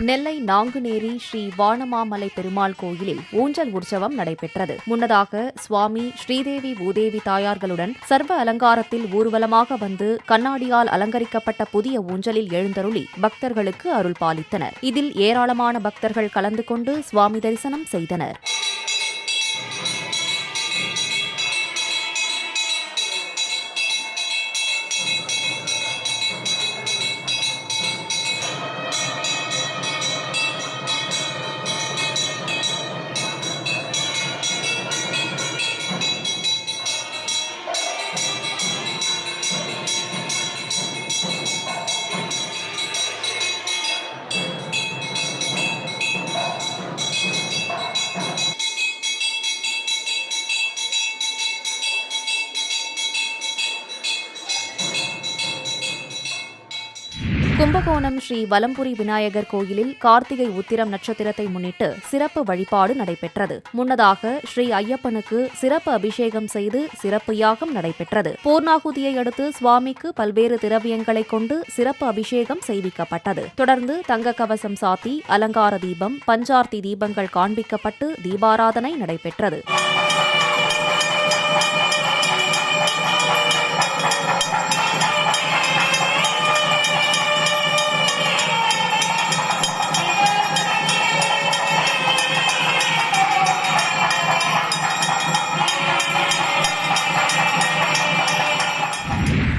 நெல்லை நாங்குநேரி ஸ்ரீ வானமாமலை பெருமாள் கோயிலில் ஊஞ்சல் உற்சவம் நடைபெற்றது. முன்னதாக சுவாமி ஸ்ரீதேவி பூதேவி தாயார்களுடன் சர்வ அலங்காரத்தில் ஊர்வலமாக வந்து கண்ணாடியால் அலங்கரிக்கப்பட்ட புதிய ஊஞ்சலில் எழுந்தருளி பக்தர்களுக்கு அருள் பாலித்தனர். இதில் ஏராளமான பக்தர்கள் கலந்து கொண்டு சுவாமி தரிசனம் செய்தனர். கும்பகோணம் ஸ்ரீ வலம்புரி விநாயகர் கோயிலில் கார்த்திகை உத்திரம் நட்சத்திரத்தை முன்னிட்டு சிறப்பு வழிபாடு நடைபெற்றது. முன்னதாக ஸ்ரீ ஐயப்பனுக்கு சிறப்பு அபிஷேகம் செய்து சிறப்பு யாகம் நடைபெற்றது. பூர்ணாகுதியை அடுத்து சுவாமிக்கு பல்வேறு திரவியங்களைக் கொண்டு சிறப்பு அபிஷேகம் செய்விக்கப்பட்டது. தொடர்ந்து தங்க கவசம் சாத்தி அலங்கார தீபம், பஞ்சார்த்தி தீபங்கள் காண்பிக்கப்பட்டு தீபாராதனை நடைபெற்றது.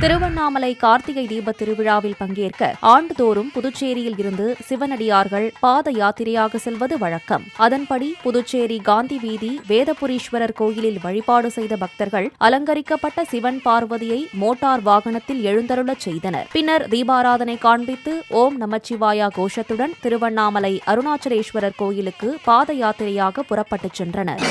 திருவண்ணாமலை கார்த்திகை தீப திருவிழாவில் பங்கேற்க ஆண்டுதோறும் புதுச்சேரியில் இருந்து சிவனடியார்கள் பாத யாத்திரையாக செல்வது வழக்கம். அதன்படி புதுச்சேரி காந்தி வீதி வேதபுரீஸ்வரர் கோயிலில் வழிபாடு செய்த பக்தர்கள் அலங்கரிக்கப்பட்ட சிவன் பார்வதியை மோட்டார் வாகனத்தில் எழுந்தருளச் செய்தனர். பின்னர் தீபாராதனை காண்பித்து ஓம் நமச்சிவாயா கோஷத்துடன் திருவண்ணாமலை அருணாச்சலேஸ்வரர் கோயிலுக்கு பாத யாத்திரையாக புறப்பட்டுச் சென்றனர்.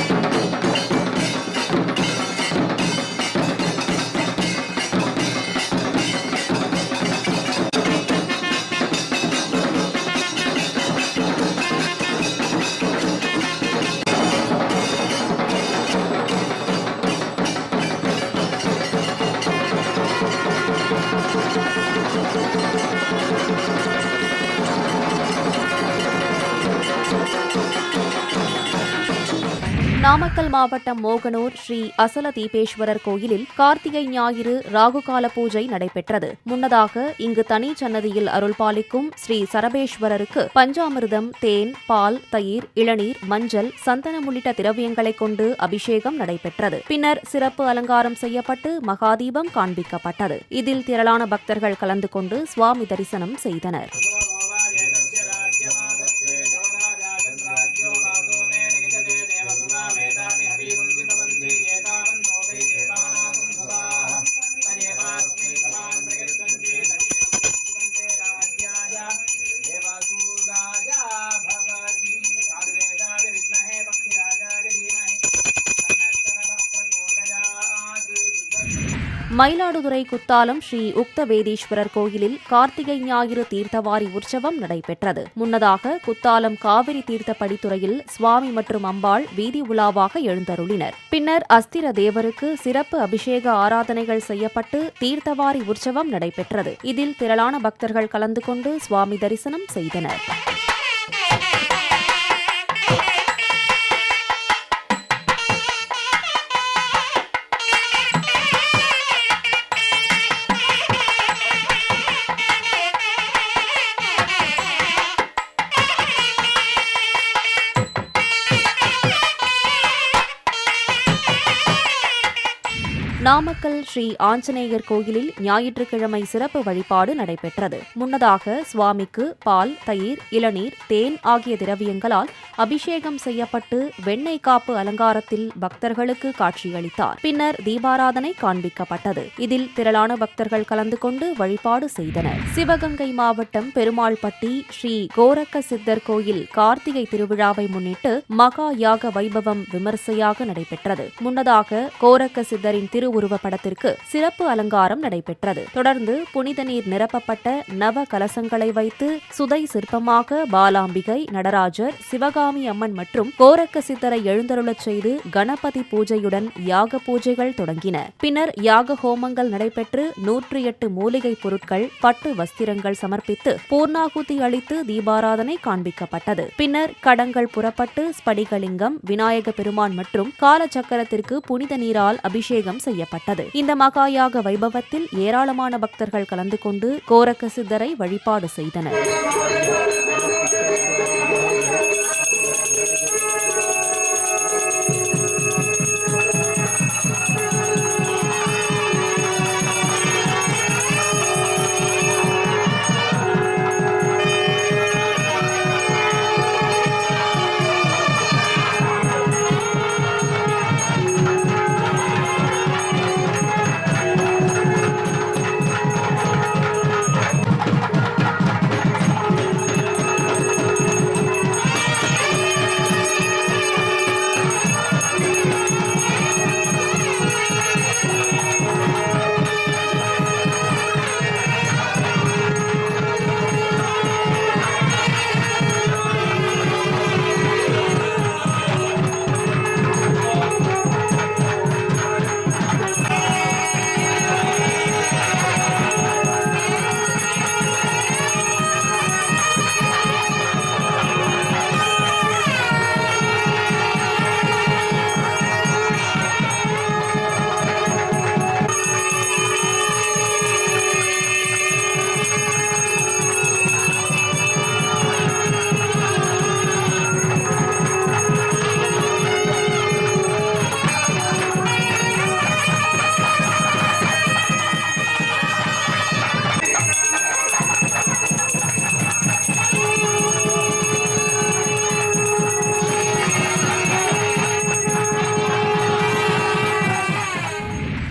நாமக்கல் மாவட்டம் மோகனூர் ஸ்ரீ அசல தீபேஸ்வரர் கோயிலில் கார்த்திகை ஞாயிறு ராகுகால பூஜை நடைபெற்றது. முன்னதாக இங்கு தனி சன்னதியில் அருள்பாலிக்கும் ஸ்ரீ சரபேஸ்வரருக்கு பஞ்சாமிர்தம், தேன், பால், தயிர், இளநீர், மஞ்சள், சந்தனம் உள்ளிட்ட திரவியங்களைக் கொண்டு அபிஷேகம் நடைபெற்றது. பின்னர் சிறப்பு அலங்காரம் செய்யப்பட்டு மகாதீபம் காண்பிக்கப்பட்டது. இதில் திரளான பக்தர்கள் கலந்து கொண்டு சுவாமி தரிசனம் செய்தனர். மயிலாடுதுறை குத்தாலம் ஸ்ரீ உக்தவேதீஸ்வரர் கோயிலில் கார்த்திகை ஞாயிறு தீர்த்தவாரி உற்சவம் நடைபெற்றது. முன்னதாக குத்தாலம் காவிரி தீர்த்த படித்துறையில் சுவாமி மற்றும் அம்பாள் வீதி உலாவாக எழுந்தருளினர். பின்னர் அஸ்திர தேவருக்கு சிறப்பு அபிஷேக ஆராதனைகள் செய்யப்பட்டு தீர்த்தவாரி உற்சவம் நடைபெற்றது. இதில் திரளான பக்தர்கள் கலந்து கொண்டு சுவாமி தரிசனம் செய்தனர். நாமக்கல் ஸ்ரீ ஆஞ்சநேயர் கோயிலில் ஞாயிற்றுக்கிழமை சிறப்பு வழிபாடு நடைபெற்றது. முன்னதாக சுவாமிக்கு பால், தயிர், இளநீர், தேன் ஆகிய திரவியங்களால் அபிஷேகம் செய்யப்பட்டு வெண்ணெய் காப்பு அலங்காரத்தில் பக்தர்களுக்கு காட்சியளித்தார். பின்னர் தீபாராதனை காண்பிக்கப்பட்டது. இதில் திரளான பக்தர்கள் கலந்து கொண்டு வழிபாடு செய்தனர். சிவகங்கை மாவட்டம் பெருமாள்பட்டி ஸ்ரீ கோரக்க சித்தர் கோயில் கார்த்திகை திருவிழாவை முன்னிட்டு மகா யாக வைபவம் விமர்சையாக நடைபெற்றது. முன்னதாக கோரக்க சித்தரின் திரு உருவப்படத்திற்கு சிறப்பு அலங்காரம் நடைபெற்றது. தொடர்ந்து புனித நீர் நிரப்பப்பட்ட நவ கலசங்களை வைத்து சுதை சிற்பமாக பாலாம்பிகை, நடராஜர், சிவகாமி அம்மன் மற்றும் கோரக்க சித்தரை எழுந்தருளச் செய்து கணபதி பூஜையுடன் யாக பூஜைகள் தொடங்கின. பின்னர் யாக ஹோமங்கள் நடைபெற்று 108 மூலிகை பொருட்கள், பட்டு வஸ்திரங்கள் சமர்ப்பித்து பூர்ணாகுதி அளித்து தீபாராதனை காண்பிக்கப்பட்டது. பின்னர் கடங்கள் புறப்பட்டு ஸ்படிகலிங்கம், விநாயக பெருமான் மற்றும் காலச்சக்கரத்திற்கு புனித நீரால் அபிஷேகம் செய்யப்பட்டது. இந்த மகாயாக வைபவத்தில் ஏராளமான பக்தர்கள் கலந்து கொண்டு கோரக்க சித்தரை வழிபாடு செய்தனர்.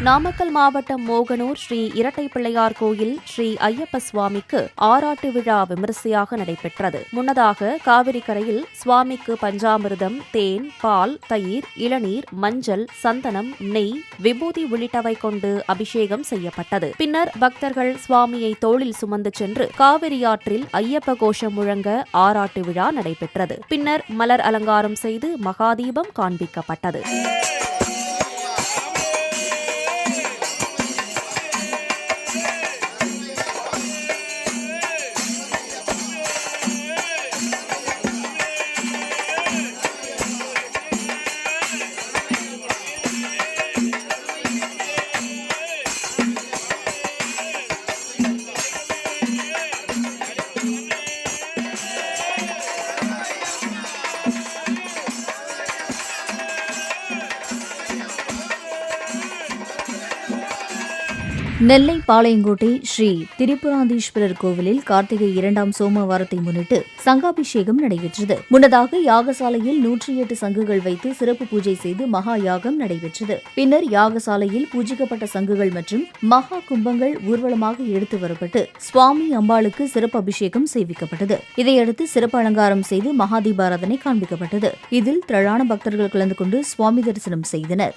நாமக்கல் மாவட்டம் மோகனூர் ஸ்ரீ இரட்டை பிள்ளையார் கோயில் ஸ்ரீ ஐயப்ப சுவாமிக்கு ஆராட்டு விழா விமரிசையாக நடைபெற்றது. முன்னதாக காவிரி கரையில் சுவாமிக்கு பஞ்சாமிர்தம், தேன், பால், தயிர், இளநீர், மஞ்சள், சந்தனம், நெய், விபூதி உள்ளிட்டவை கொண்டு அபிஷேகம் செய்யப்பட்டது. பின்னர் பக்தர்கள் சுவாமியை தோளில் சுமந்து சென்று காவிரி ஆற்றில் ஐயப்ப கோஷம் முழங்க ஆராட்டு விழா நடைபெற்றது. பின்னர் மலர் அலங்காரம் செய்து மகாதீபம் காண்பிக்கப்பட்டது. நெல்லை பாளையங்கோட்டை ஸ்ரீ திரிபுராந்தீஸ்வரர் கோவிலில் கார்த்திகை 2ஆம் சோமவாரத்தை முன்னிட்டு சங்காபிஷேகம் நடைபெற்றது. முன்னதாக யாகசாலையில் 108 சங்குகள் வைத்து சிறப்பு பூஜை செய்து மகா யாகம் நடைபெற்றது. பின்னர் யாகசாலையில் பூஜிக்கப்பட்ட சங்குகள் மற்றும் மகா கும்பங்கள் ஊர்வலமாக எடுத்து வரப்பட்டு சுவாமி அம்பாளுக்கு சிறப்பு அபிஷேகம் செய்விக்கப்பட்டது. இதையடுத்து சிறப்பு அலங்காரம் செய்து மகாதீபாராதனை காண்பிக்கப்பட்டது. இதில் திரளான பக்தர்கள் கலந்து கொண்டு சுவாமி தரிசனம் செய்தனர்.